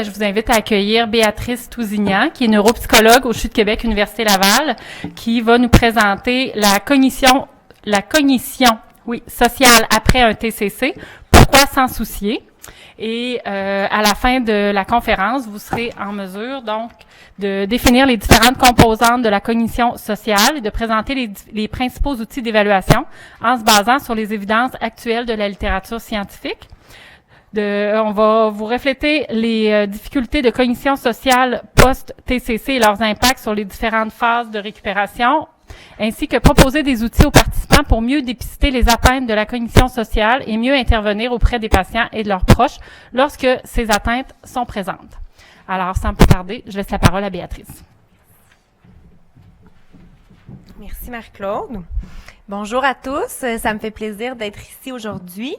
Je vous invite à accueillir Béatrice Tousignan, qui est neuropsychologue au CHU de Québec, Université Laval, qui va nous présenter la cognition sociale après un TCC. Pourquoi s'en soucier? Et à la fin de la conférence, vous serez en mesure donc de définir les différentes composantes de la cognition sociale et de présenter les principaux outils d'évaluation en se basant sur les évidences actuelles de la littérature scientifique. On va vous refléter les difficultés de cognition sociale post-TCC et leurs impacts sur les différentes phases de récupération, ainsi que proposer des outils aux participants pour mieux dépister les atteintes de la cognition sociale et mieux intervenir auprès des patients et de leurs proches lorsque ces atteintes sont présentes. Alors, sans plus tarder, je laisse la parole à Béatrice. Merci Marie-Claude. Bonjour à tous, ça me fait plaisir d'être ici aujourd'hui.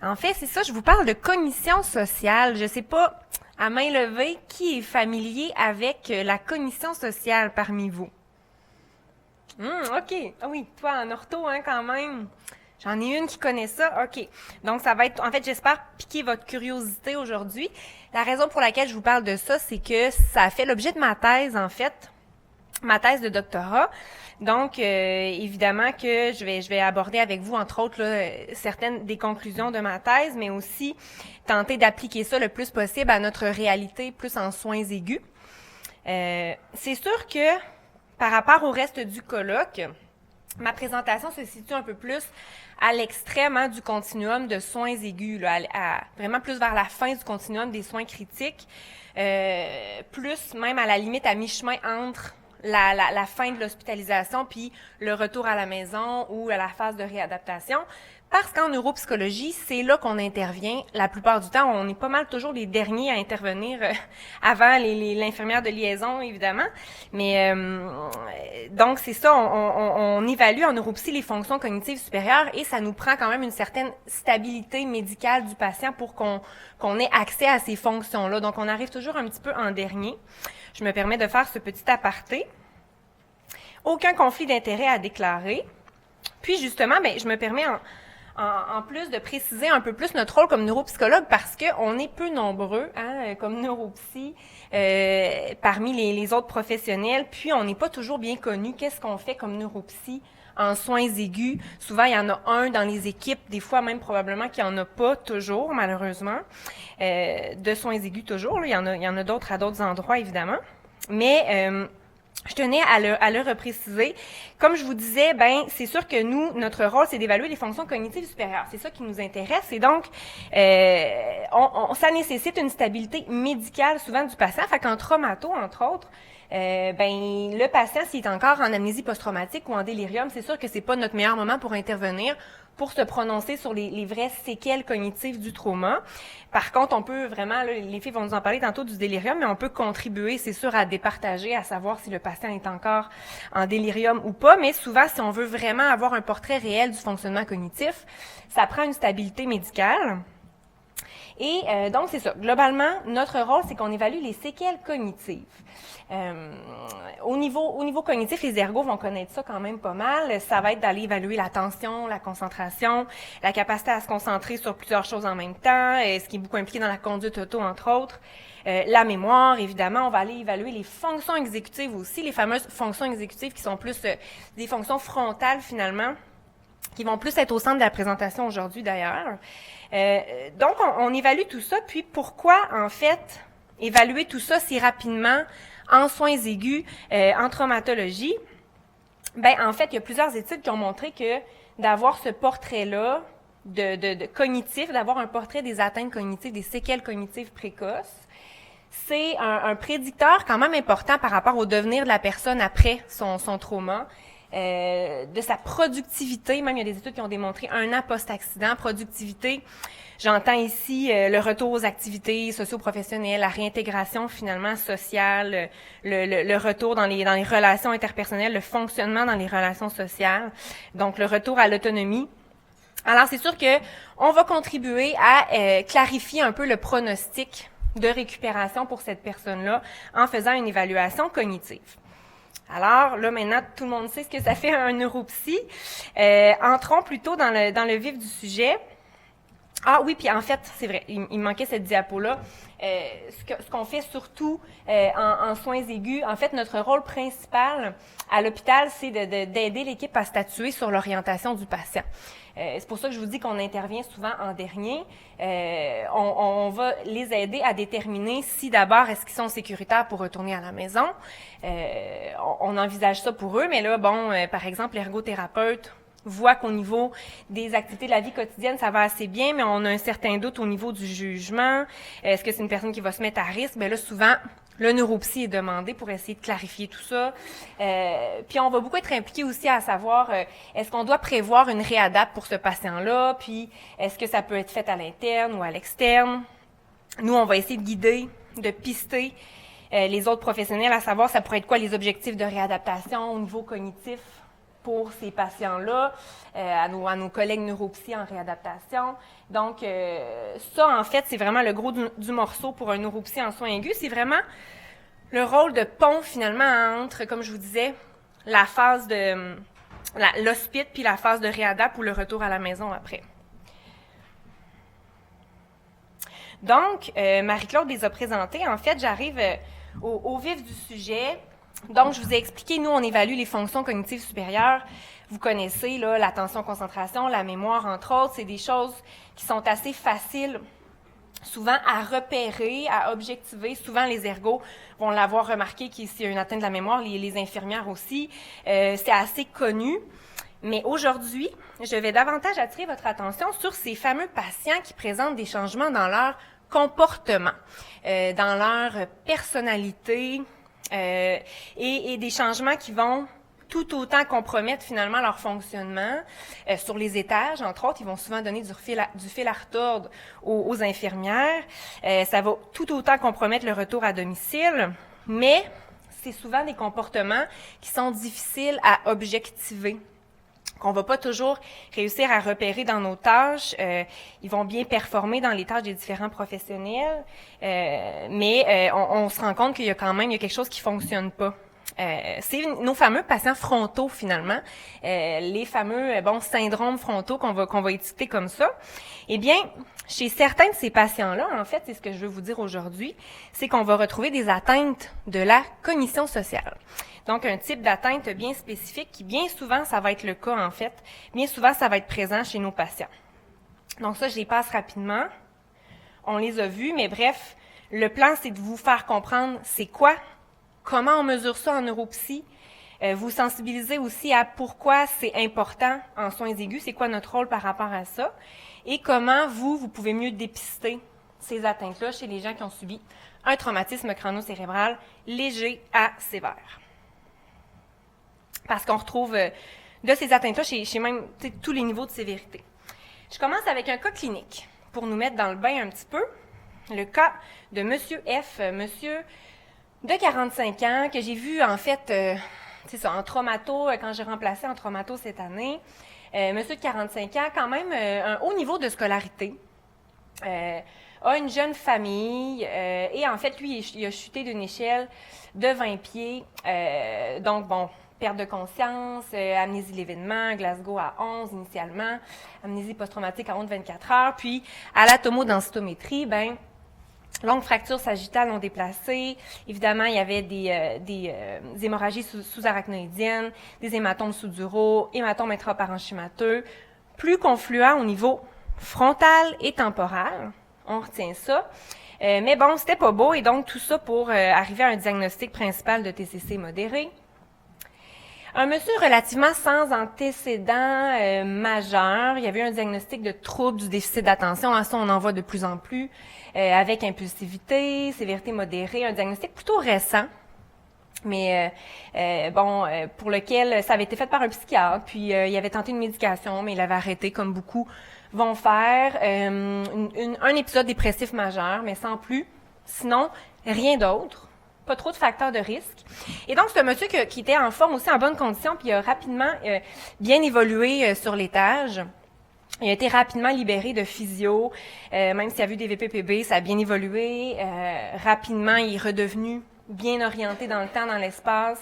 En fait, c'est ça, je vous parle de cognition sociale. Je sais pas, à main levée, qui est familier avec la cognition sociale parmi vous? OK. Ah oui, toi en ortho, quand même. J'en ai une qui connaît ça. OK. Donc, ça va être, en fait, j'espère piquer votre curiosité aujourd'hui. La raison pour laquelle je vous parle de ça, c'est que ça a fait l'objet de ma thèse, en fait. Ma thèse de doctorat. Donc, évidemment que je vais aborder avec vous, entre autres, là, certaines des conclusions de ma thèse, mais aussi tenter d'appliquer ça le plus possible à notre réalité, plus en soins aigus. C'est sûr que, par rapport au reste du colloque, ma présentation se situe un peu plus à l'extrême du continuum de soins aigus, là, vraiment plus vers la fin du continuum des soins critiques, plus même à la limite à mi-chemin entre la fin de l'hospitalisation puis le retour à la maison ou à la phase de réadaptation. Parce qu'en neuropsychologie, c'est là qu'on intervient. La plupart du temps, on est pas mal toujours les derniers à intervenir avant l'infirmière de liaison, évidemment. Mais donc, c'est ça, on évalue en neuropsy les fonctions cognitives supérieures et ça nous prend quand même une certaine stabilité médicale du patient pour qu'on ait accès à ces fonctions-là. Donc, on arrive toujours un petit peu en dernier. Je me permets de faire ce petit aparté. Aucun conflit d'intérêt à déclarer. Puis justement, je me permets en plus de préciser un peu plus notre rôle comme neuropsychologue parce qu'on est peu nombreux comme neuropsy parmi les autres professionnels. Puis on n'est pas toujours bien connu. Qu'est-ce qu'on fait comme neuropsy en soins aigus? Souvent, il y en a un dans les équipes, des fois même probablement qu'il n'y en a pas toujours, malheureusement. De soins aigus toujours, là. Il y en a d'autres à d'autres endroits, évidemment. Mais je tenais à le repréciser. Comme je vous disais, c'est sûr que nous, notre rôle, c'est d'évaluer les fonctions cognitives supérieures. C'est ça qui nous intéresse. Et donc, ça nécessite une stabilité médicale souvent du patient. Fait qu'en traumato, entre autres, le patient, s'il est encore en amnésie post-traumatique ou en délirium, c'est sûr que c'est pas notre meilleur moment pour intervenir, pour se prononcer sur les vraies séquelles cognitives du trauma. Par contre, on peut vraiment, là, les filles vont nous en parler tantôt du délirium, mais on peut contribuer, c'est sûr, à départager, à savoir si le patient est encore en délirium ou pas. Mais souvent, si on veut vraiment avoir un portrait réel du fonctionnement cognitif, ça prend une stabilité médicale. Et donc, c'est ça. Globalement, notre rôle, c'est qu'on évalue les séquelles cognitives. Au niveau cognitif, les ergos vont connaître ça quand même pas mal. Ça va être d'aller évaluer l'attention, la concentration, la capacité à se concentrer sur plusieurs choses en même temps, ce qui est beaucoup impliqué dans la conduite auto, entre autres. La mémoire, évidemment, on va aller évaluer les fonctions exécutives aussi, les fameuses fonctions exécutives qui sont plus des fonctions frontales, finalement, qui vont plus être au centre de la présentation aujourd'hui, d'ailleurs. Donc, on évalue tout ça. Puis, pourquoi, en fait, évaluer tout ça si rapidement en soins aigus, en traumatologie? En fait, il y a plusieurs études qui ont montré que d'avoir ce portrait-là de cognitif, d'avoir un portrait des atteintes cognitives, des séquelles cognitives précoces, c'est un prédicteur quand même important par rapport au devenir de la personne après son trauma. De sa productivité, même il y a des études qui ont démontré 1 an post-accident, productivité, j'entends ici le retour aux activités socio-professionnelles, la réintégration finalement sociale, le retour dans les relations interpersonnelles, le fonctionnement dans les relations sociales, donc le retour à l'autonomie. Alors c'est sûr que on va contribuer à clarifier un peu le pronostic de récupération pour cette personne-là en faisant une évaluation cognitive. Alors, là, maintenant, tout le monde sait ce que ça fait un neuropsy. Entrons plutôt dans le vif du sujet. Ah oui, puis en fait, c'est vrai, il me manquait cette diapo-là. Ce qu'on fait surtout en soins aigus, en fait, notre rôle principal à l'hôpital, c'est d'aider l'équipe à statuer sur l'orientation du patient. C'est pour ça que je vous dis qu'on intervient souvent en dernier. On va les aider à déterminer si d'abord, est-ce qu'ils sont sécuritaires pour retourner à la maison. On envisage ça pour eux, mais là, bon, par exemple, l'ergothérapeute voit qu'au niveau des activités de la vie quotidienne, ça va assez bien, mais on a un certain doute au niveau du jugement. Est-ce que c'est une personne qui va se mettre à risque? Bien là, souvent, le neuropsy est demandé pour essayer de clarifier tout ça. Puis on va beaucoup être impliqué aussi à savoir, est-ce qu'on doit prévoir une réadapte pour ce patient-là? Puis est-ce que ça peut être fait à l'interne ou à l'externe? Nous, on va essayer de guider, de pister les autres professionnels à savoir ça pourrait être quoi les objectifs de réadaptation au niveau cognitif pour ces patients-là, à nos collègues neuropsy en réadaptation. Donc, ça, en fait, c'est vraiment le gros du morceau pour un neuropsy en soins aigus. C'est vraiment le rôle de pont, finalement, entre, comme je vous disais, la phase de l'hospice puis la phase de réadap ou le retour à la maison après. Donc, Marie-Claude les a présentés. En fait, j'arrive au vif du sujet. Donc, je vous ai expliqué, nous, on évalue les fonctions cognitives supérieures. Vous connaissez, là, l'attention-concentration, la mémoire, entre autres. C'est des choses qui sont assez faciles, souvent à repérer, à objectiver. Souvent, les ergos vont l'avoir remarqué qu'il y a une atteinte de la mémoire, les infirmières aussi. C'est assez connu. Mais aujourd'hui, je vais davantage attirer votre attention sur ces fameux patients qui présentent des changements dans leur comportement, dans leur personnalité, et des changements qui vont tout autant compromettre finalement leur fonctionnement. Sur les étages, entre autres, ils vont souvent donner du fil à retordre aux infirmières. Ça va tout autant compromettre le retour à domicile, mais c'est souvent des comportements qui sont difficiles à objectiver, qu'on va pas toujours réussir à repérer dans nos tâches. Ils vont bien performer dans les tâches des différents professionnels, mais on se rend compte qu'il y a quand même quelque chose qui fonctionne pas. C'est nos fameux patients frontaux, finalement, les fameux syndromes frontaux qu'on va étiqueter comme ça. Eh bien, chez certains de ces patients-là, en fait, c'est ce que je veux vous dire aujourd'hui, c'est qu'on va retrouver des atteintes de la cognition sociale. Donc, un type d'atteinte bien spécifique qui, bien souvent, ça va être le cas, en fait. Bien souvent, ça va être présent chez nos patients. Donc ça, je les passe rapidement. On les a vus, mais bref, le plan, c'est de vous faire comprendre c'est quoi, comment on mesure ça en neuropsy, vous sensibiliser aussi à pourquoi c'est important en soins aigus, c'est quoi notre rôle par rapport à ça, et comment vous pouvez mieux dépister ces atteintes-là chez les gens qui ont subi un traumatisme crânio-cérébral léger à sévère. Parce qu'on retrouve de ces atteintes-là chez même tous les niveaux de sévérité. Je commence avec un cas clinique pour nous mettre dans le bain un petit peu. Le cas de Monsieur F, monsieur de 45 ans, que j'ai vu en fait, c'est ça, en traumato, quand j'ai remplacé en traumato cette année. Monsieur de 45 ans, quand même un haut niveau de scolarité. A une jeune famille et en fait, lui, il a chuté d'une échelle de 20 pieds. Donc, bon, perte de conscience, amnésie de l'événement, Glasgow à 11 initialement, amnésie post-traumatique à 11 de 24 heures, puis à la tomodensitométrie, longue fracture sagittale non déplacée. Évidemment, il y avait des hémorragies sous-arachnoïdiennes, des hématomes sous-duraux, hématomes intraparenchymateux, plus confluents au niveau frontal et temporal. On retient ça. Mais bon, c'était pas beau, et donc tout ça pour arriver à un diagnostic principal de TCC modéré. Un monsieur relativement sans antécédent majeur. Il y avait un diagnostic de trouble du déficit d'attention. À ça, on en voit de plus en plus, avec impulsivité, sévérité modérée, un diagnostic plutôt récent, mais pour lequel ça avait été fait par un psychiatre. Puis il avait tenté une médication, mais il avait arrêté, comme beaucoup vont faire. Un épisode dépressif majeur, mais sans plus. Sinon, rien d'autre. Pas trop de facteurs de risque. Et donc, c'est un monsieur qui était en forme aussi, en bonne condition, puis il a rapidement bien évolué sur l'étage. Il a été rapidement libéré de physio, même s'il a vu des VPPB, ça a bien évolué. Rapidement, il est redevenu bien orienté dans le temps, dans l'espace.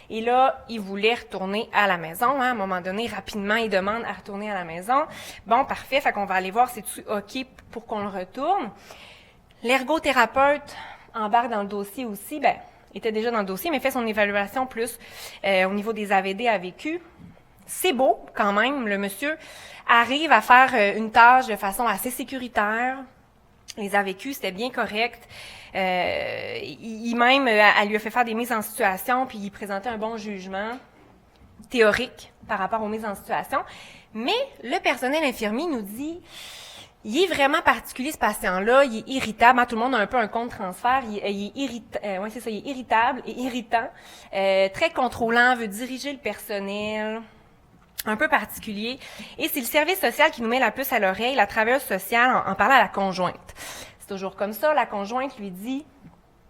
Et là, il voulait retourner à la maison. À un moment donné, rapidement, il demande à retourner à la maison. Bon, parfait, fait qu'on va aller voir si c'est OK pour qu'on le retourne. L'ergothérapeute embarque dans le dossier aussi, était déjà dans le dossier, mais fait son évaluation plus au niveau des AVD à vécu. C'est beau, quand même. Le monsieur arrive à faire une tâche de façon assez sécuritaire. Les AVQ, c'était bien correct. Il même, elle lui a fait faire des mises en situation, puis il présentait un bon jugement théorique par rapport aux mises en situation. Mais le personnel infirmier nous dit, il est vraiment particulier, ce patient-là, il est irritable. Tout le monde a un peu un contre-transfert. Il est il est irritable et irritant, très contrôlant, veut diriger le personnel, un peu particulier. Et c'est le service social qui nous met la puce à l'oreille. La travailleuse sociale en parle à la conjointe. C'est toujours comme ça. La conjointe lui dit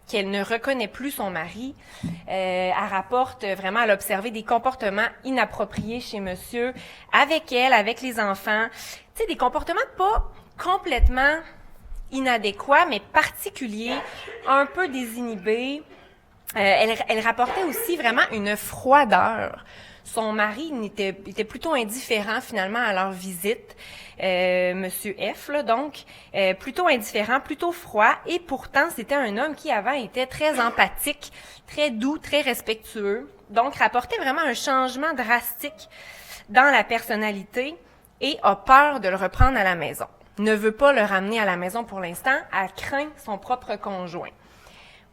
qu'elle ne reconnaît plus son mari. Elle rapporte vraiment, elle a observé des comportements inappropriés chez monsieur, avec elle, avec les enfants. Tu sais, des comportements pas complètement inadéquats, mais particuliers, un peu désinhibés. Elle rapportait aussi vraiment une froideur. Son mari était plutôt indifférent finalement à leur visite, Monsieur F, là, donc plutôt indifférent, plutôt froid, et pourtant c'était un homme qui avant était très empathique, très doux, très respectueux, donc rapportait vraiment un changement drastique dans la personnalité et a peur de le reprendre à la maison. Ne veut pas le ramener à la maison pour l'instant, elle craint son propre conjoint.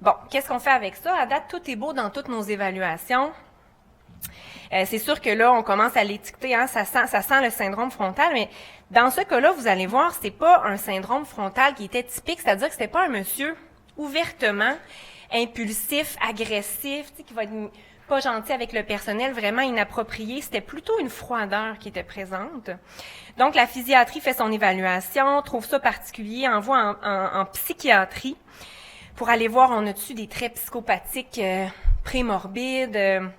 Bon, qu'est-ce qu'on fait avec ça? À date, tout est beau dans toutes nos évaluations. C'est sûr que là, on commence à l'étiqueter, ça sent le syndrome frontal, mais dans ce cas-là, vous allez voir, c'est pas un syndrome frontal qui était typique, c'est-à-dire que c'était pas un monsieur ouvertement impulsif, agressif, qui va être pas gentil avec le personnel, vraiment inapproprié, c'était plutôt une froideur qui était présente. Donc, la physiatrie fait son évaluation, trouve ça particulier, envoie en psychiatrie pour aller voir, on a-tu des traits psychopathiques prémorbides,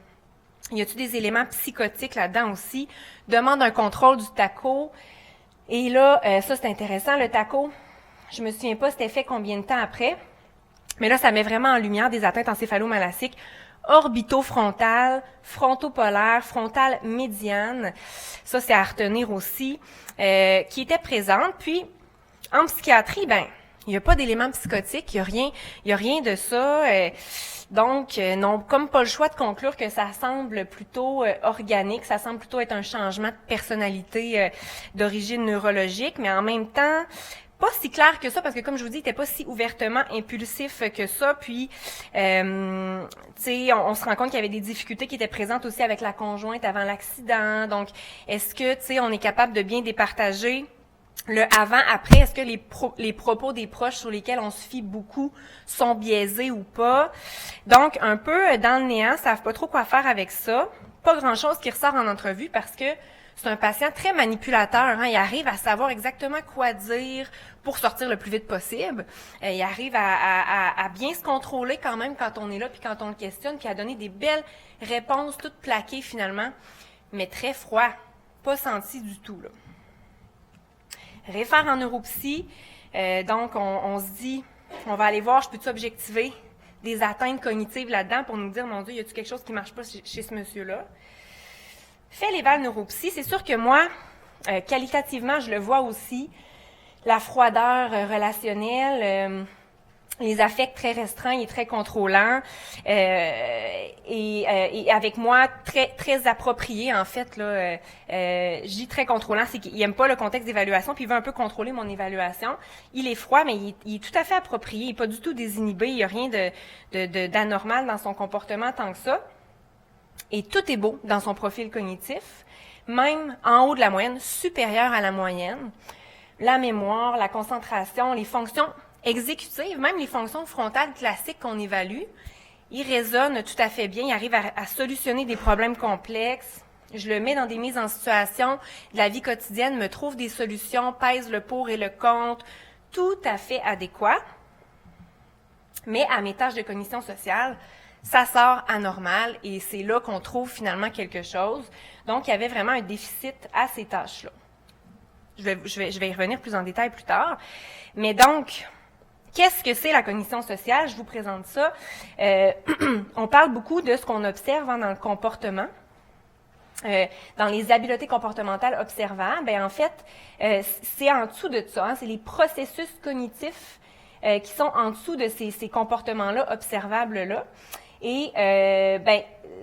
y a-t-il des éléments psychotiques là-dedans aussi? Demande un contrôle du TACO. Et là, ça c'est intéressant, le TACO, je me souviens pas c'était fait combien de temps après, mais là, ça met vraiment en lumière des atteintes encéphalomalaciques orbitofrontales, frontopolaires, frontales médianes. Ça, c'est à retenir aussi, qui étaient présentes. Puis, en psychiatrie, il n'y a pas d'éléments psychotiques, il y a rien de ça. Donc, non, comme pas le choix de conclure que ça semble plutôt organique, ça semble plutôt être un changement de personnalité d'origine neurologique, mais en même temps, pas si clair que ça, parce que comme je vous dis, il était pas si ouvertement impulsif que ça. Puis, tu sais, on se rend compte qu'il y avait des difficultés qui étaient présentes aussi avec la conjointe avant l'accident. Donc, est-ce que, tu sais, on est capable de bien départager le avant-après, est-ce que les propos des proches sur lesquels on se fie beaucoup sont biaisés ou pas? Donc, un peu dans le néant, savent pas trop quoi faire avec ça. Pas grand-chose qui ressort en entrevue parce que c'est un patient très manipulateur. Il arrive à savoir exactement quoi dire pour sortir le plus vite possible. Il arrive à bien se contrôler quand même quand on est là puis quand on le questionne, puis à donner des belles réponses toutes plaquées finalement, mais très froid, pas senti du tout, là. Réfère en neuropsy, donc on se dit, on va aller voir, je peux-tu objectiver des atteintes cognitives là-dedans pour nous dire, mon Dieu, y a-t-il quelque chose qui marche pas chez ce monsieur-là? Fait l'éval neuropsy, c'est sûr que moi, qualitativement, je le vois aussi, la froideur relationnelle, les affects très restreints et très contrôlants, et avec moi très très approprié en fait là. Je dis très contrôlant, c'est qu'il aime pas le contexte d'évaluation, puis il veut un peu contrôler mon évaluation. Il est froid, mais il est tout à fait approprié, il est pas du tout désinhibé, il y a rien d'anormal dans son comportement tant que ça. Et tout est beau dans son profil cognitif, même en haut de la moyenne, supérieur à la moyenne. La mémoire, la concentration, les fonctions exécutives, même les fonctions frontales classiques qu'on évalue, il résonne tout à fait bien, il arrive à solutionner des problèmes complexes. Je le mets dans des mises en situation de la vie quotidienne, me trouve des solutions, pèse le pour et le contre, tout à fait adéquat. Mais à mes tâches de cognition sociale, ça sort anormal et c'est là qu'on trouve finalement quelque chose. Donc, il y avait vraiment un déficit à ces tâches-là. Je vais y revenir plus en détail plus tard. Mais donc, Qu'est-ce que c'est la cognition sociale? Je vous présente ça. On parle beaucoup de ce qu'on observe dans le comportement. Dans les habiletés comportementales observables, en fait, c'est en dessous de ça. C'est les processus cognitifs qui sont en dessous de ces comportements-là observables-là. Et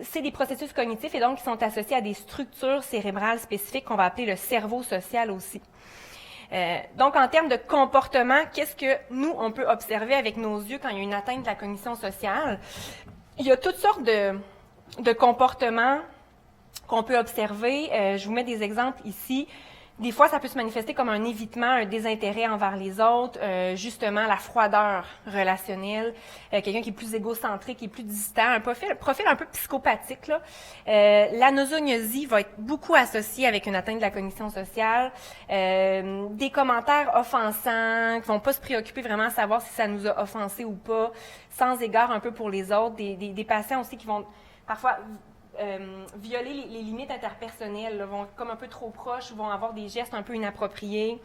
c'est des processus cognitifs et donc qui sont associés à des structures cérébrales spécifiques qu'on va appeler le cerveau social aussi. Donc, en termes de comportement, qu'est-ce que nous, on peut observer avec nos yeux quand il y a une atteinte de la cognition sociale? Il y a toutes sortes de comportements qu'on peut observer. Je vous mets des exemples ici. Des fois, ça peut se manifester comme un évitement, un désintérêt envers les autres, justement la froideur relationnelle, quelqu'un qui est plus égocentrique, qui est plus distant, un profil un peu psychopathique, là. L'anosognosie va être beaucoup associée avec une atteinte de la cognition sociale, des commentaires offensants, qui vont pas se préoccuper vraiment à savoir si ça nous a offensés ou pas, sans égard un peu pour les autres, des patients aussi qui vont parfois violer les limites interpersonnelles, là, vont être comme un peu trop proches, vont avoir des gestes un peu inappropriés.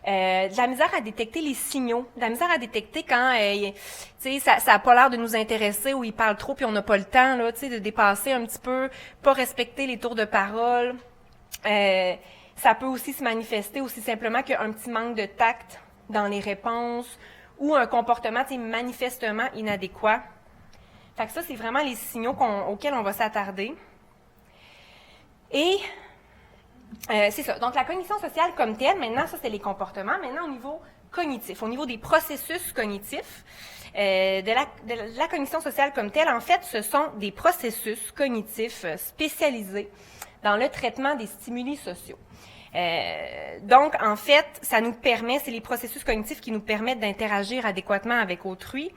De la misère à détecter les signaux, de la misère à détecter quand ça n'a pas l'air de nous intéresser ou il parle trop puis on n'a pas le temps là, de dépasser un petit peu, pas respecter les tours de parole. Ça peut aussi se manifester aussi simplement qu'un petit manque de tact dans les réponses ou un comportement manifestement inadéquat. Fait que ça, c'est vraiment les signaux auxquels on va s'attarder. Et c'est ça. Donc, la cognition sociale comme telle, maintenant, ça, c'est les comportements. Maintenant, au niveau cognitif, au niveau des processus cognitifs, de la cognition sociale comme telle, en fait, ce sont des processus cognitifs spécialisés dans le traitement des stimuli sociaux. Donc, en fait, ça nous permet, c'est les processus cognitifs qui nous permettent d'interagir adéquatement avec autrui,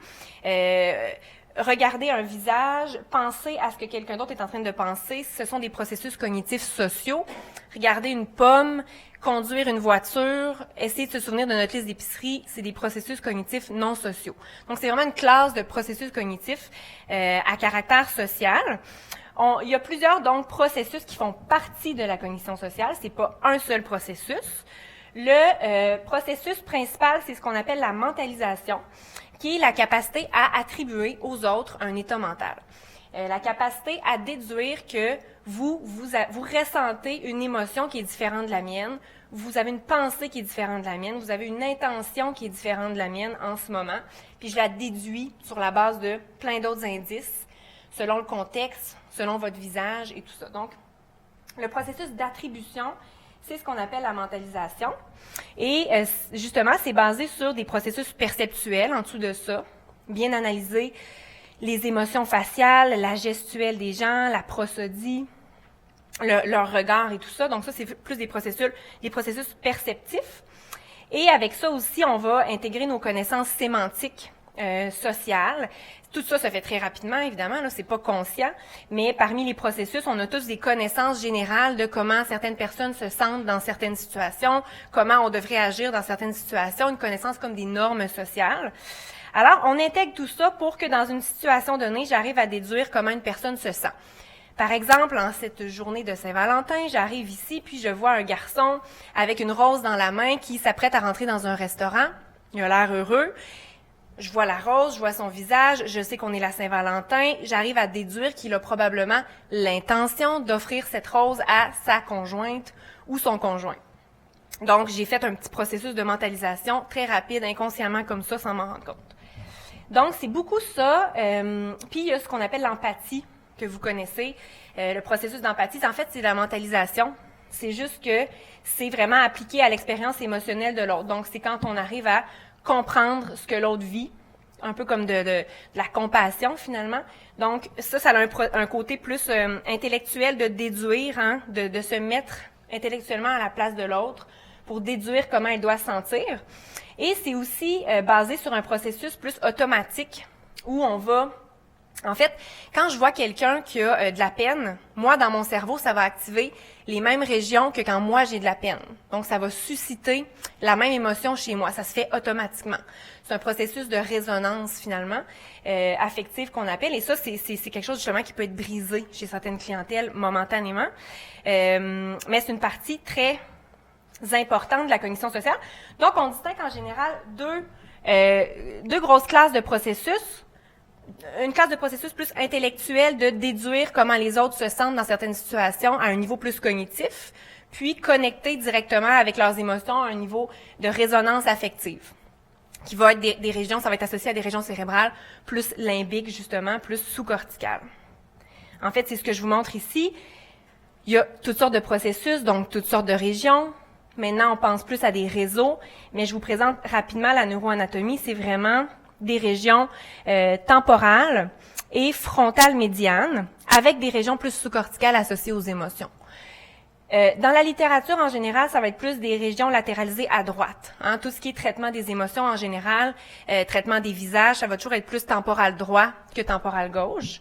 regarder un visage, penser à ce que quelqu'un d'autre est en train de penser, ce sont des processus cognitifs sociaux. Regarder une pomme, conduire une voiture, essayer de se souvenir de notre liste d'épicerie, c'est des processus cognitifs non sociaux. Donc, c'est vraiment une classe de processus cognitifs à caractère social. Il y a plusieurs, donc, processus qui font partie de la cognition sociale. C'est pas un seul processus. Le processus principal, c'est ce qu'on appelle la mentalisation, qui est la capacité à attribuer aux autres un état mental. La capacité à déduire que vous ressentez une émotion qui est différente de la mienne, vous avez une pensée qui est différente de la mienne, vous avez une intention qui est différente de la mienne en ce moment, puis je la déduis sur la base de plein d'autres indices, selon le contexte, selon votre visage et tout ça. Donc, le processus d'attribution, c'est ce qu'on appelle la mentalisation. Et justement, c'est basé sur des processus perceptuels en dessous de ça, bien analyser les émotions faciales, la gestuelle des gens, la prosodie, leur regard et tout ça. Donc ça, c'est plus des processus perceptifs. Et avec ça aussi, on va intégrer nos connaissances sémantiques sociales. Tout ça se fait très rapidement, évidemment, là, c'est pas conscient, mais parmi les processus, on a tous des connaissances générales de comment certaines personnes se sentent dans certaines situations, comment on devrait agir dans certaines situations, une connaissance comme des normes sociales. Alors, on intègre tout ça pour que dans une situation donnée, j'arrive à déduire comment une personne se sent. Par exemple, en cette journée de Saint-Valentin, j'arrive ici, puis je vois un garçon avec une rose dans la main qui s'apprête à rentrer dans un restaurant. Il a l'air heureux. Je vois la rose, je vois son visage, je sais qu'on est la Saint-Valentin, j'arrive à déduire qu'il a probablement l'intention d'offrir cette rose à sa conjointe ou son conjoint. Donc, j'ai fait un petit processus de mentalisation très rapide, inconsciemment comme ça, sans m'en rendre compte. Donc, c'est beaucoup ça. Puis, il y a ce qu'on appelle l'empathie, que vous connaissez. Le processus d'empathie, en fait, c'est la mentalisation. C'est juste que c'est vraiment appliqué à l'expérience émotionnelle de l'autre. Donc, c'est quand on arrive à comprendre ce que l'autre vit, un peu comme de la compassion finalement. Donc ça a un côté plus intellectuel de déduire, hein, de se mettre intellectuellement à la place de l'autre pour déduire comment elle doit se sentir. Et c'est aussi basé sur un processus plus automatique où on va... En fait, quand je vois quelqu'un qui a de la peine, moi, dans mon cerveau, ça va activer les mêmes régions que quand moi, j'ai de la peine. Donc, ça va susciter la même émotion chez moi. Ça se fait automatiquement. C'est un processus de résonance, finalement, affective qu'on appelle. Et ça, c'est quelque chose, justement, qui peut être brisé chez certaines clientèles momentanément. Mais c'est une partie très importante de la cognition sociale. Donc, on distingue en général deux deux grosses classes de processus. Une classe de processus plus intellectuel de déduire comment les autres se sentent dans certaines situations à un niveau plus cognitif, puis connecter directement avec leurs émotions à un niveau de résonance affective, qui va être des régions, ça va être associé à des régions cérébrales plus limbiques, justement, plus sous-corticales. En fait, c'est ce que je vous montre ici. Il y a toutes sortes de processus, donc toutes sortes de régions. Maintenant, on pense plus à des réseaux, mais je vous présente rapidement la neuroanatomie. C'est vraiment des régions temporales et frontales médianes, avec des régions plus sous-corticales associées aux émotions. Dans la littérature, en général, ça va être plus des régions latéralisées à droite. Hein, tout ce qui est traitement des émotions, en général, traitement des visages, ça va toujours être plus temporal droit que temporal gauche.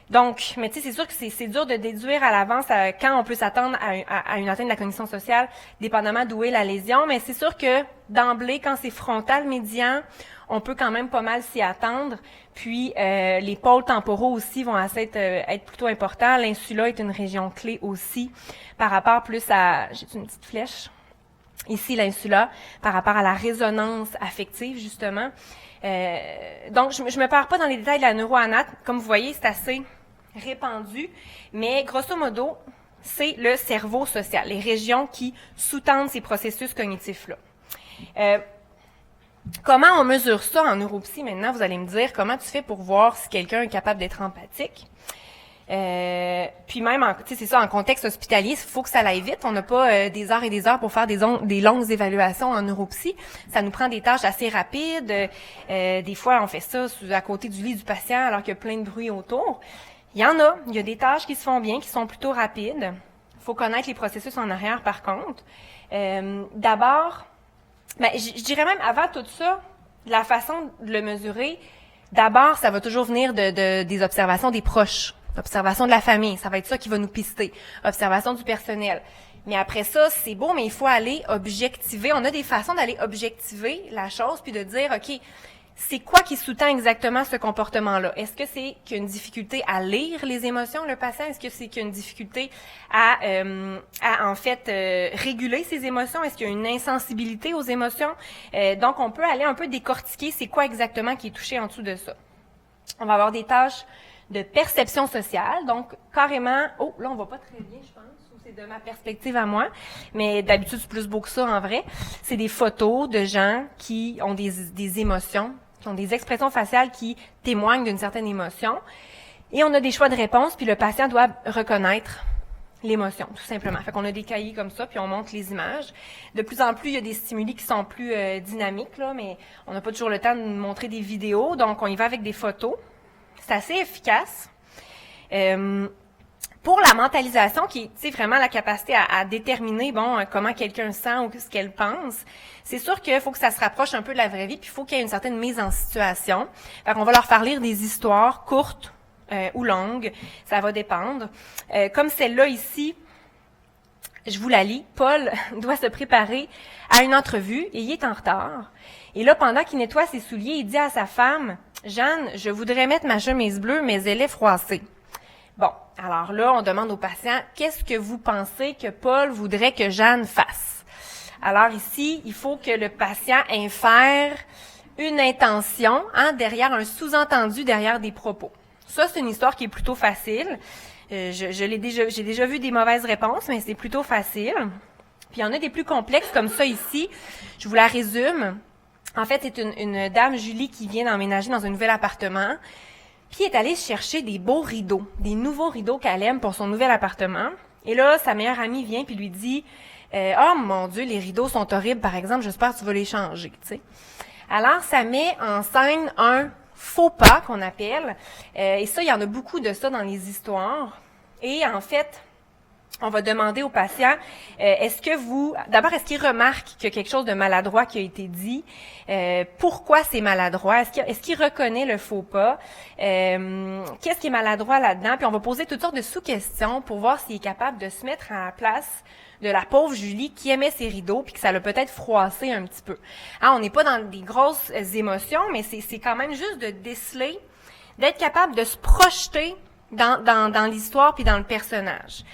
Donc, mais tu sais, c'est sûr que c'est dur de déduire à l'avance quand on peut s'attendre à une atteinte de la cognition sociale, dépendamment d'où est la lésion, mais c'est sûr que d'emblée, quand c'est frontal médian, on peut quand même pas mal s'y attendre. Puis, les pôles temporaux aussi vont être plutôt importants. L'insula est une région clé aussi par rapport plus à... J'ai une petite flèche. Ici, l'insula, par rapport à la résonance affective, justement. Donc, je me perds pas dans les détails de la neuroanat. Comme vous voyez, c'est assez répandu. Mais, grosso modo, c'est le cerveau social, les régions qui sous-tendent ces processus cognitifs-là. Comment on mesure ça en neuropsy? Maintenant, vous allez me dire, comment tu fais pour voir si quelqu'un est capable d'être empathique? Puis même, tu sais, c'est ça, en contexte hospitalier, il faut que ça aille vite. On n'a pas des heures et des heures pour faire des longues évaluations en neuropsy. Ça nous prend des tâches assez rapides. Des fois, on fait ça à côté du lit du patient alors qu'il y a plein de bruit autour. Il y a des tâches qui se font bien, qui sont plutôt rapides. Il faut connaître les processus en arrière, par contre. D'abord, je dirais même avant tout ça, la façon de le mesurer, d'abord, ça va toujours venir des observations des proches, observation de la famille, ça va être ça qui va nous pister, observation du personnel. Mais après ça, c'est beau, mais il faut aller objectiver. On a des façons d'aller objectiver la chose, puis de dire, OK, c'est quoi qui sous-tend exactement ce comportement-là? Est-ce que c'est qu'il y a une difficulté à lire les émotions, le patient? Est-ce que c'est qu'il y a une difficulté à réguler ses émotions? Est-ce qu'il y a une insensibilité aux émotions? Donc, on peut aller un peu décortiquer c'est quoi exactement qui est touché en dessous de ça. On va avoir des tâches de perception sociale, donc carrément... Oh, là, on voit pas très bien, je pense, ou c'est de ma perspective à moi, mais d'habitude, c'est plus beau que ça, en vrai. C'est des photos de gens qui ont des émotions, qui ont des expressions faciales qui témoignent d'une certaine émotion. Et on a des choix de réponse, puis le patient doit reconnaître l'émotion, tout simplement. Fait qu'on a des cahiers comme ça, puis on montre les images. De plus en plus, il y a des stimuli qui sont plus dynamiques, là, mais on n'a pas toujours le temps de nous montrer des vidéos, donc on y va avec des photos. C'est assez efficace. Pour la mentalisation, qui est vraiment la capacité à déterminer comment quelqu'un sent ou ce qu'elle pense, c'est sûr qu'il faut que ça se rapproche un peu de la vraie vie, puis il faut qu'il y ait une certaine mise en situation. Fait qu'on va leur faire lire des histoires courtes ou longues, ça va dépendre. Comme celle-là ici, je vous la lis. Paul doit se préparer à une entrevue et il est en retard. Et là, pendant qu'il nettoie ses souliers, il dit à sa femme, « Jeanne, je voudrais mettre ma chemise bleue, mais elle est froissée. » Bon, alors là, on demande au patient, « Qu'est-ce que vous pensez que Paul voudrait que Jeanne fasse? » Alors ici, il faut que le patient infère une intention derrière un sous-entendu, derrière des propos. Ça, c'est une histoire qui est plutôt facile. J'ai déjà vu des mauvaises réponses, mais c'est plutôt facile. Puis il y en a des plus complexes comme ça ici. Je vous la résume. En fait, c'est une dame, Julie, qui vient d'emménager dans un nouvel appartement. Puis elle est allée chercher des beaux rideaux, des nouveaux rideaux qu'elle aime pour son nouvel appartement. Et là, sa meilleure amie vient puis lui dit « Oh mon Dieu, les rideaux sont horribles, par exemple, j'espère que tu vas les changer. » tu sais. Alors, ça met en scène un faux pas qu'on appelle. Et ça, il y en a beaucoup de ça dans les histoires. Et en fait, on va demander au patient, est-ce qu'il remarque qu'il y a quelque chose de maladroit qui a été dit? Pourquoi c'est maladroit? Est-ce qu'il reconnaît le faux pas? Qu'est-ce qui est maladroit là-dedans? Puis on va poser toutes sortes de sous-questions pour voir s'il est capable de se mettre à la place de la pauvre Julie qui aimait ses rideaux puis que ça l'a peut-être froissé un petit peu. On n'est pas dans des grosses émotions, mais c'est quand même juste de déceler, d'être capable de se projeter dans l'histoire puis dans le personnage.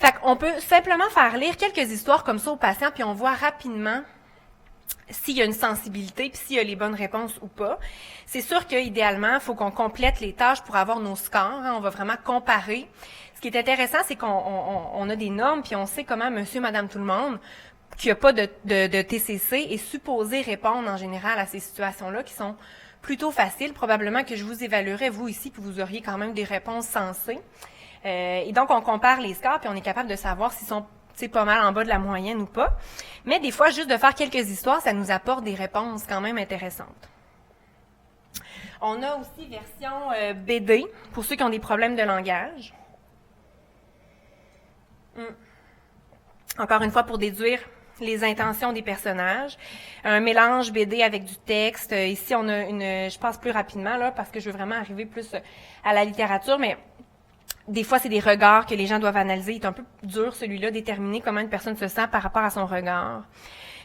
Fait qu'on peut simplement faire lire quelques histoires comme ça aux patients, puis on voit rapidement s'il y a une sensibilité, puis s'il y a les bonnes réponses ou pas. C'est sûr qu'idéalement, il faut qu'on complète les tâches pour avoir nos scores. Hein, on va vraiment comparer. Ce qui est intéressant, c'est qu'on a des normes, puis on sait comment monsieur, madame, tout le monde, qui n'a pas de TCC, est supposé répondre en général à ces situations-là qui sont plutôt faciles. Probablement que je vous évaluerai, vous ici, puis vous auriez quand même des réponses sensées. Et donc, on compare les scores, puis on est capable de savoir s'ils sont pas mal en bas de la moyenne ou pas. Mais des fois, juste de faire quelques histoires, ça nous apporte des réponses quand même intéressantes. On a aussi version BD, pour ceux qui ont des problèmes de langage. Encore une fois, pour déduire les intentions des personnages. Un mélange BD avec du texte. Ici, on a je passe plus rapidement, là, parce que je veux vraiment arriver plus à la littérature, mais des fois, c'est des regards que les gens doivent analyser. Il est un peu dur, celui-là, déterminer comment une personne se sent par rapport à son regard.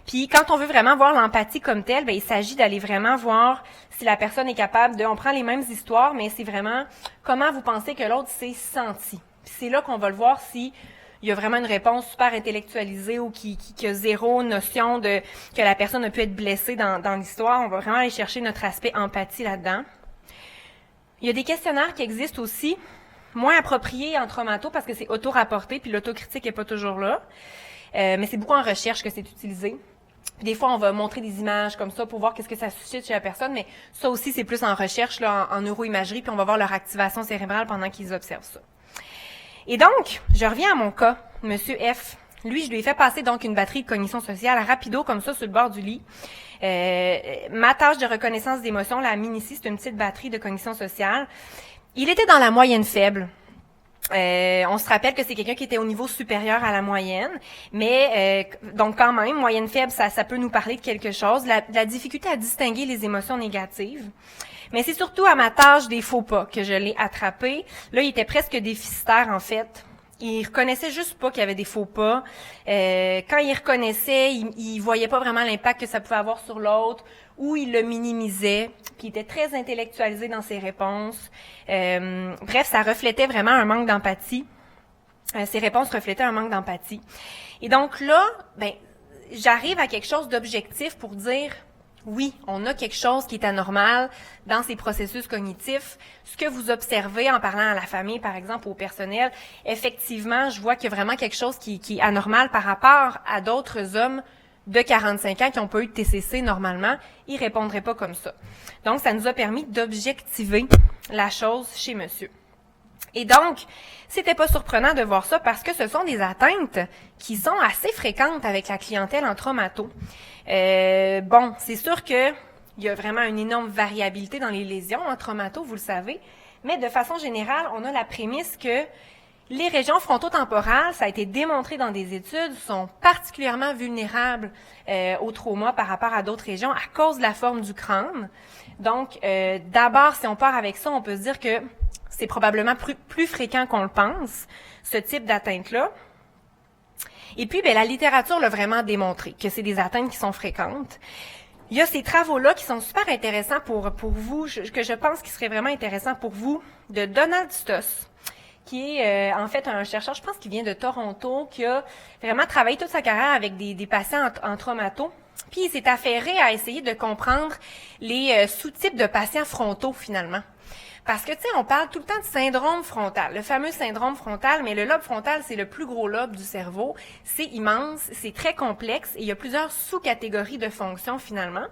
Puis, quand on veut vraiment voir l'empathie comme telle, il s'agit d'aller vraiment voir si la personne est capable de... On prend les mêmes histoires, mais c'est vraiment comment vous pensez que l'autre s'est senti. Puis c'est là qu'on va le voir si il y a vraiment une réponse super intellectualisée ou qui a zéro notion de que la personne a pu être blessée dans l'histoire. On va vraiment aller chercher notre aspect empathie là-dedans. Il y a des questionnaires qui existent aussi, moins approprié en traumato parce que c'est auto-rapporté, puis l'autocritique n'est pas toujours là. Mais c'est beaucoup en recherche que c'est utilisé. Puis des fois, on va montrer des images comme ça pour voir qu'est-ce que ça suscite chez la personne, mais ça aussi, c'est plus en recherche, là, en neuroimagerie, puis on va voir leur activation cérébrale pendant qu'ils observent ça. Et donc, je reviens à mon cas, Monsieur F. Lui, je lui ai fait passer donc une batterie de cognition sociale rapido comme ça sur le bord du lit. Ma tâche de reconnaissance d'émotion, la mini-ci, c'est une petite batterie de cognition sociale. Il était dans la moyenne faible. On se rappelle que c'est quelqu'un qui était au niveau supérieur à la moyenne, mais donc quand même, moyenne faible, ça peut nous parler de quelque chose. La difficulté à distinguer les émotions négatives. Mais c'est surtout à ma tâche des faux pas que je l'ai attrapé. Là, il était presque déficitaire, en fait. Il reconnaissait juste pas qu'il y avait des faux pas. Quand il reconnaissait, il voyait pas vraiment l'impact que ça pouvait avoir sur l'autre, ou il le minimisait, puis il était très intellectualisé dans ses réponses. Bref, ça reflétait vraiment un manque d'empathie. Ses réponses reflétaient un manque d'empathie. Et donc là, j'arrive à quelque chose d'objectif pour dire... Oui, on a quelque chose qui est anormal dans ces processus cognitifs. Ce que vous observez en parlant à la famille, par exemple, au personnel, effectivement, je vois qu'il y a vraiment quelque chose qui est anormal par rapport à d'autres hommes de 45 ans qui n'ont pas eu de TCC normalement. Ils répondraient pas comme ça. Donc, ça nous a permis d'objectiver la chose chez monsieur. Et donc, c'était pas surprenant de voir ça parce que ce sont des atteintes qui sont assez fréquentes avec la clientèle en traumato. C'est sûr que il y a vraiment une énorme variabilité dans les lésions en traumato, vous le savez, mais de façon générale, on a la prémisse que les régions frontotemporales, ça a été démontré dans des études, sont particulièrement vulnérables au trauma par rapport à d'autres régions à cause de la forme du crâne. Donc, d'abord, si on part avec ça, on peut se dire que c'est probablement plus fréquent qu'on le pense, ce type d'atteinte-là. Et puis, la littérature l'a vraiment démontré, que c'est des atteintes qui sont fréquentes. Il y a ces travaux-là qui sont super intéressants pour vous, que je pense qui seraient vraiment intéressants pour vous, de Donald Stoss, qui est en fait un chercheur, je pense qu'il vient de Toronto, qui a vraiment travaillé toute sa carrière avec des patients en traumato. Puis il s'est affairé à essayer de comprendre les sous-types de patients frontaux, finalement. Parce que, tu sais, on parle tout le temps de syndrome frontal, le fameux syndrome frontal, mais le lobe frontal, c'est le plus gros lobe du cerveau. C'est immense, c'est très complexe et il y a plusieurs sous-catégories de fonctions, finalement.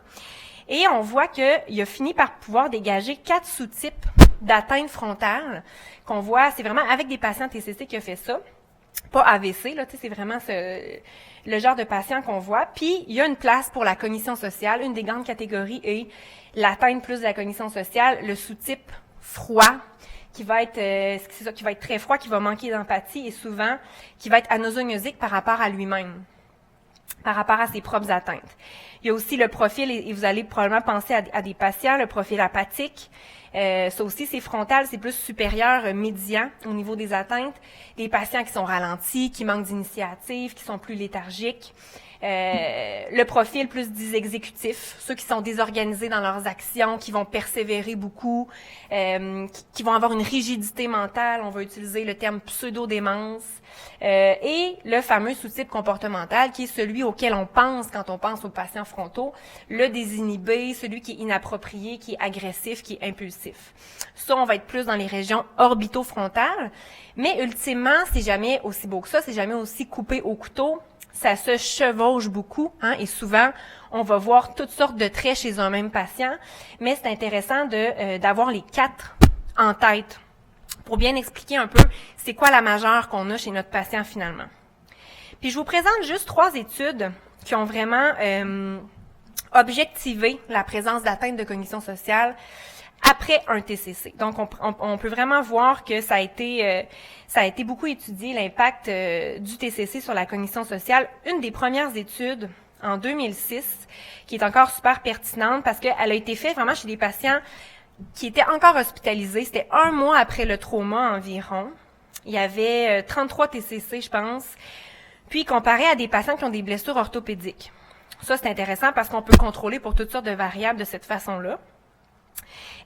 Et on voit qu'il a fini par pouvoir dégager 4 sous-types d'atteinte frontale qu'on voit, c'est vraiment avec des patients TCC qui a fait ça. Pas AVC, là, tu sais, c'est vraiment le genre de patient qu'on voit. Puis, il y a une place pour la cognition sociale. Une des grandes catégories est l'atteinte plus de la cognition sociale, le sous-type froid, qui va être très froid, qui va manquer d'empathie et souvent qui va être anosognosique par rapport à lui-même, par rapport à ses propres atteintes. Il y a aussi le profil, et vous allez probablement penser à des patients, le profil apathique. Ça aussi, c'est frontal, c'est plus supérieur, médian au niveau des atteintes. Des patients qui sont ralentis, qui manquent d'initiative, qui sont plus léthargiques. Le profil plus des exécutifs, ceux qui sont désorganisés dans leurs actions, qui vont persévérer beaucoup, qui vont avoir une rigidité mentale, on va utiliser le terme pseudo-démence, et le fameux sous-type comportemental qui est celui auquel on pense quand on pense aux patients frontaux, le désinhibé, celui qui est inapproprié, qui est agressif, qui est impulsif. Ça, on va être plus dans les régions orbitofrontales, mais ultimement, c'est jamais aussi beau que ça, c'est jamais aussi coupé au couteau, ça se chevauche beaucoup, hein, et souvent, on va voir toutes sortes de traits chez un même patient, mais c'est intéressant d'avoir les 4 en tête pour bien expliquer un peu c'est quoi la majeure qu'on a chez notre patient finalement. Puis je vous présente juste 3 études qui ont vraiment objectivé la présence d'atteinte de cognition sociale après un TCC. Donc, on peut vraiment voir que ça a été beaucoup étudié, l'impact du TCC sur la cognition sociale. Une des premières études en 2006, qui est encore super pertinente parce qu'elle a été faite vraiment chez des patients qui étaient encore hospitalisés. C'était 1 mois après le trauma environ. Il y avait 33 TCC, je pense. Puis, comparé à des patients qui ont des blessures orthopédiques. Ça, c'est intéressant parce qu'on peut contrôler pour toutes sortes de variables de cette façon-là.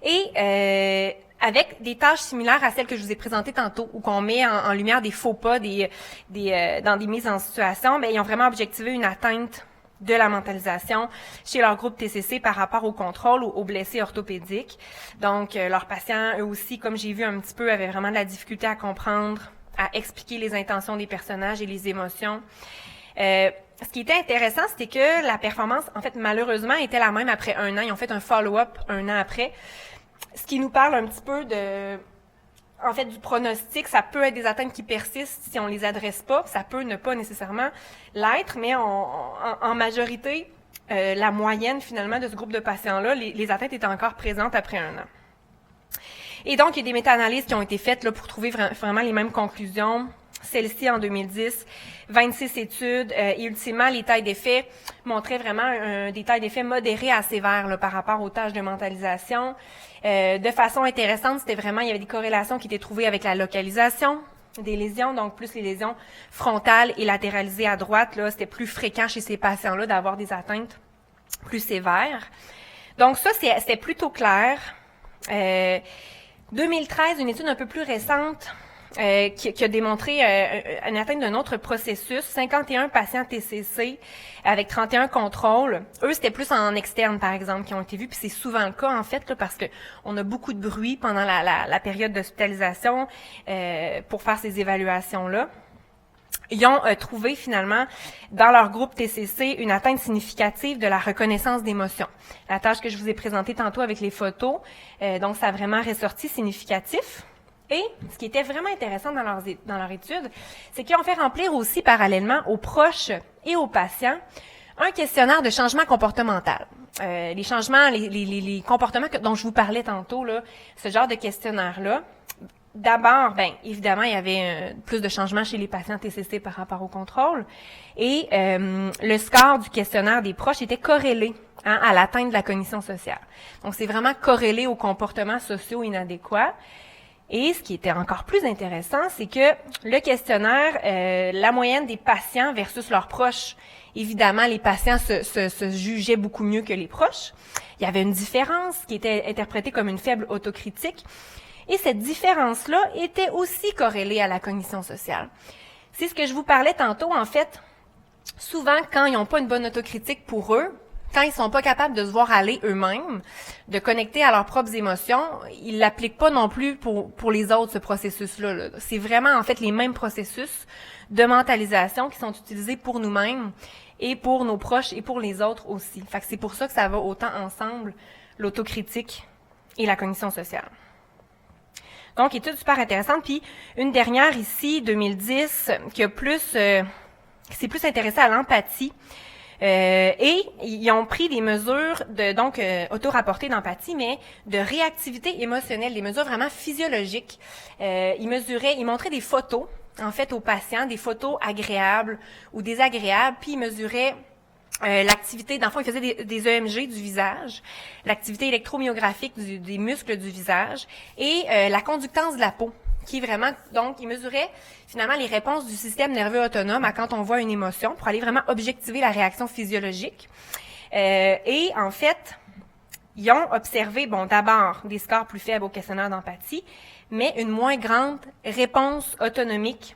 Et avec des tâches similaires à celles que je vous ai présentées tantôt, où qu'on met en lumière des faux pas, dans des mises en situation, ils ont vraiment objectivé une atteinte de la mentalisation chez leur groupe TCC par rapport au contrôle ou aux blessés orthopédiques. Donc, leurs patients, eux aussi, comme j'ai vu un petit peu, avaient vraiment de la difficulté à comprendre, à expliquer les intentions des personnages et les émotions. Ce qui était intéressant, c'était que la performance, en fait, malheureusement, était la même après 1 an. Ils ont fait un follow-up 1 an après. Ce qui nous parle un petit peu du pronostic. Ça peut être des atteintes qui persistent si on les adresse pas. Ça peut ne pas nécessairement l'être, mais en majorité, la moyenne, finalement, de ce groupe de patients-là, les atteintes étaient encore présentes après 1 an. Et donc, il y a des méta-analyses qui ont été faites là, pour trouver vraiment les mêmes conclusions. Celle-ci en 2010, 26 études, et ultimement, les tailles d'effet montraient vraiment des tailles d'effet modérées à sévères là, par rapport aux tâches de mentalisation. De façon intéressante, c'était vraiment, il y avait des corrélations qui étaient trouvées avec la localisation des lésions, donc plus les lésions frontales et latéralisées à droite, là, c'était plus fréquent chez ces patients-là d'avoir des atteintes plus sévères. Donc ça, c'était plutôt clair. 2013, une étude un peu plus récente, qui a démontré une atteinte d'un autre processus, 51 patients TCC avec 31 contrôles. Eux, c'était plus en externe, par exemple, qui ont été vus, puis c'est souvent le cas, en fait, là, parce que on a beaucoup de bruit pendant la période d'hospitalisation pour faire ces évaluations-là. Ils ont trouvé, finalement, dans leur groupe TCC, une atteinte significative de la reconnaissance d'émotions. La tâche que je vous ai présentée tantôt avec les photos, donc ça a vraiment ressorti significatif. Et ce qui était vraiment intéressant dans leur étude, c'est qu'ils ont fait remplir aussi parallèlement aux proches et aux patients un questionnaire de changement comportemental. Les changements, les comportements dont je vous parlais tantôt, là, ce genre de questionnaire-là, d'abord, évidemment, il y avait plus de changements chez les patients TCC par rapport au contrôle. Et le score du questionnaire des proches était corrélé à l'atteinte de la cognition sociale. Donc, c'est vraiment corrélé aux comportements sociaux inadéquats. Et ce qui était encore plus intéressant, c'est que le questionnaire, la moyenne des patients versus leurs proches, évidemment, les patients se jugeaient beaucoup mieux que les proches. Il y avait une différence qui était interprétée comme une faible autocritique. Et cette différence-là était aussi corrélée à la cognition sociale. C'est ce que je vous parlais tantôt, en fait. Souvent, quand ils n'ont pas une bonne autocritique pour eux, quand ils sont pas capables de se voir aller eux-mêmes, de connecter à leurs propres émotions, ils l'appliquent pas non plus pour les autres, ce processus-là. Là. C'est vraiment, en fait, les mêmes processus de mentalisation qui sont utilisés pour nous-mêmes et pour nos proches et pour les autres aussi. Fait que c'est pour ça que ça va autant ensemble, l'autocritique et la cognition sociale. Donc, étude super intéressante. Puis, une dernière ici, 2010, qui s'est plus intéressée à l'empathie. Et ils ont pris des mesures auto-rapportées d'empathie, mais de réactivité émotionnelle, des mesures vraiment physiologiques. Ils montraient des photos, en fait, aux patients, des photos agréables ou désagréables, puis ils mesuraient l'activité, dans le fond, ils faisaient des EMG du visage, l'activité électromyographique des muscles du visage et la conductance de la peau. qui est vraiment, donc, il mesurait finalement les réponses du système nerveux autonome à quand on voit une émotion pour aller vraiment objectiver la réaction physiologique. Et en fait, ils ont observé, bon, d'abord, des scores plus faibles au questionnaire d'empathie, mais une moins grande réponse autonomique,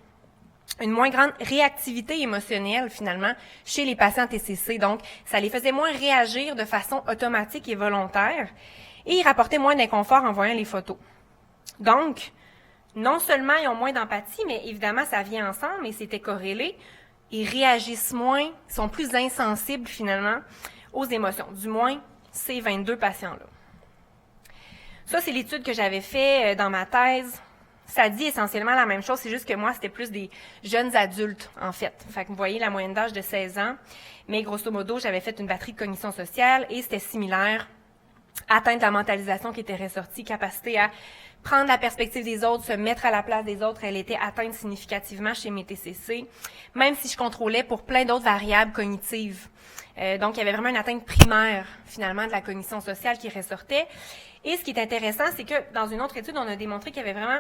une moins grande réactivité émotionnelle, finalement, chez les patients TCC. Donc, ça les faisait moins réagir de façon automatique et volontaire, et ils rapportaient moins d'inconfort en voyant les photos. Donc, non seulement ils ont moins d'empathie, mais évidemment, ça vient ensemble et c'était corrélé. Ils réagissent moins, ils sont plus insensibles, finalement, aux émotions. Du moins, ces 22 patients-là. Ça, c'est l'étude que j'avais fait dans ma thèse. Ça dit essentiellement la même chose, c'est juste que moi, c'était plus des jeunes adultes, en fait. Fait que vous voyez la moyenne d'âge de 16 ans, mais grosso modo, j'avais fait une batterie de cognition sociale et c'était similaire. Atteindre la mentalisation qui était ressortie, capacité à prendre la perspective des autres, se mettre à la place des autres, elle était atteinte significativement chez mes TCC, même si je contrôlais pour plein d'autres variables cognitives. Donc, il y avait vraiment une atteinte primaire, finalement, de la cognition sociale qui ressortait. Et ce qui est intéressant, c'est que dans une autre étude, on a démontré qu'il y avait vraiment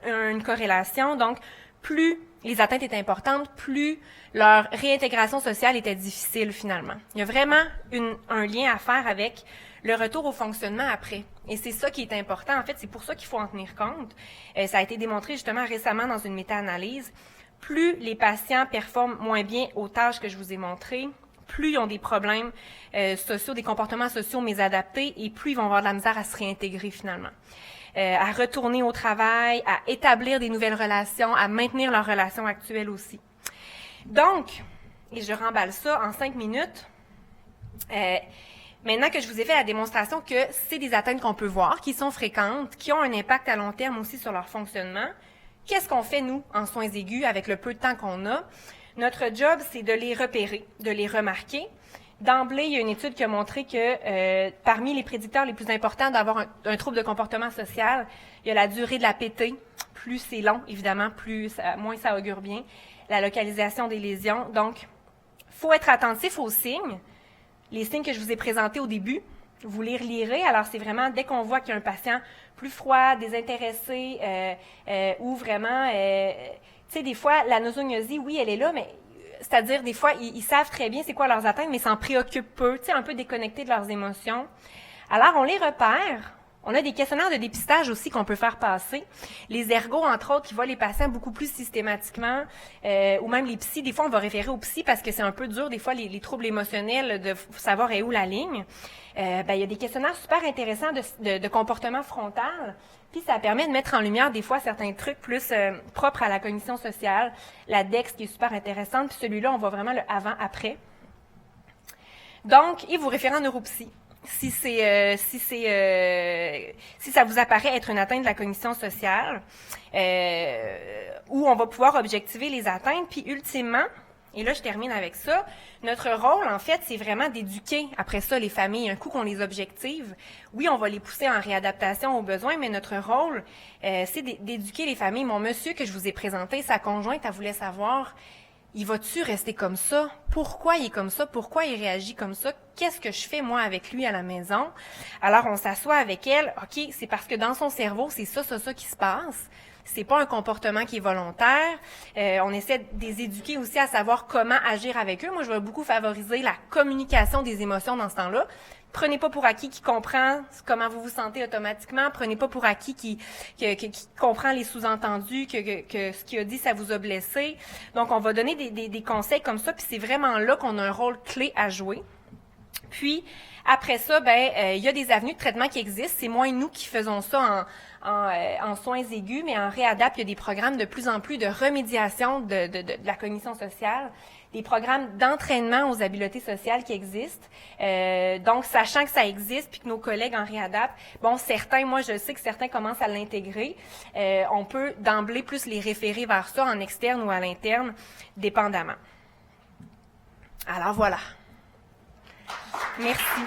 une corrélation. Donc, plus les atteintes étaient importantes, plus leur réintégration sociale était difficile, finalement. Il y a vraiment un lien à faire avec le retour au fonctionnement après. Et c'est ça qui est important. En fait, c'est pour ça qu'il faut en tenir compte. Ça a été démontré justement récemment dans une méta-analyse. Plus les patients performent moins bien aux tâches que je vous ai montrées, plus ils ont des problèmes sociaux, des comportements sociaux mésadaptés, et plus ils vont avoir de la misère à se réintégrer finalement. À retourner au travail, à établir des nouvelles relations, à maintenir leurs relations actuelles aussi. Donc, et je remballe ça en 5 minutes, maintenant que je vous ai fait la démonstration que c'est des atteintes qu'on peut voir, qui sont fréquentes, qui ont un impact à long terme aussi sur leur fonctionnement, qu'est-ce qu'on fait, nous, en soins aigus, avec le peu de temps qu'on a? Notre job, c'est de les repérer, de les remarquer. D'emblée, il y a une étude qui a montré que parmi les prédicteurs les plus importants d'avoir un trouble de comportement social, il y a la durée de la PT. Plus c'est long, évidemment, moins ça augure bien. La localisation des lésions. Donc, faut être attentif aux signes. Les signes que je vous ai présentés au début, vous les relirez. Alors, c'est vraiment dès qu'on voit qu'il y a un patient plus froid, désintéressé, ou vraiment, tu sais, des fois, la nosognosie, oui, elle est là, mais c'est-à-dire, des fois, ils savent très bien c'est quoi leurs atteintes, mais s'en préoccupent peu, tu sais, un peu déconnectés de leurs émotions. Alors, on les repère. On a des questionnaires de dépistage aussi qu'on peut faire passer. Les ergos, entre autres, qui voient les patients beaucoup plus systématiquement, ou même les psys. Des fois, on va référer aux psys parce que c'est un peu dur, des fois, les troubles émotionnels, de savoir est où la ligne. Il y a des questionnaires super intéressants de comportement frontal. Puis, ça permet de mettre en lumière, des fois, certains trucs plus propres à la cognition sociale. La DEX, qui est super intéressante. Puis, celui-là, on voit vraiment le avant-après. Donc, et vous référez en neuropsy. Si ça vous apparaît être une atteinte de la cognition sociale, où on va pouvoir objectiver les atteintes, puis ultimement, et là je termine avec ça, notre rôle en fait c'est vraiment d'éduquer après ça les familles, un coup qu'on les objective. Oui, on va les pousser en réadaptation aux besoins, mais notre rôle c'est d'éduquer les familles. Mon monsieur que je vous ai présenté, sa conjointe, elle voulait savoir, il va-tu rester comme ça? Pourquoi il est comme ça? Pourquoi il réagit comme ça? Qu'est-ce que je fais, moi, avec lui à la maison? Alors, on s'assoit avec elle. OK, c'est parce que dans son cerveau, c'est ça qui se passe. C'est pas un comportement qui est volontaire. On essaie de les éduquer aussi à savoir comment agir avec eux. Moi, je vais beaucoup favoriser la communication des émotions dans ce temps-là. Prenez pas pour acquis qui comprend comment vous vous sentez automatiquement. Prenez pas pour acquis qui comprend les sous-entendus, que ce qu'il a dit, ça vous a blessé. Donc, on va donner des conseils comme ça, puis c'est vraiment là qu'on a un rôle clé à jouer. Puis, après ça, il y a des avenues de traitement qui existent. C'est moins nous qui faisons ça en soins aigus, mais en réadap, il y a des programmes de plus en plus de remédiation de la cognition sociale, des programmes d'entraînement aux habiletés sociales qui existent. Donc, sachant que ça existe, puis que nos collègues en réadap, certains, moi je sais que certains commencent à l'intégrer, on peut d'emblée plus les référer vers ça en externe ou à l'interne, dépendamment. Alors voilà. Merci.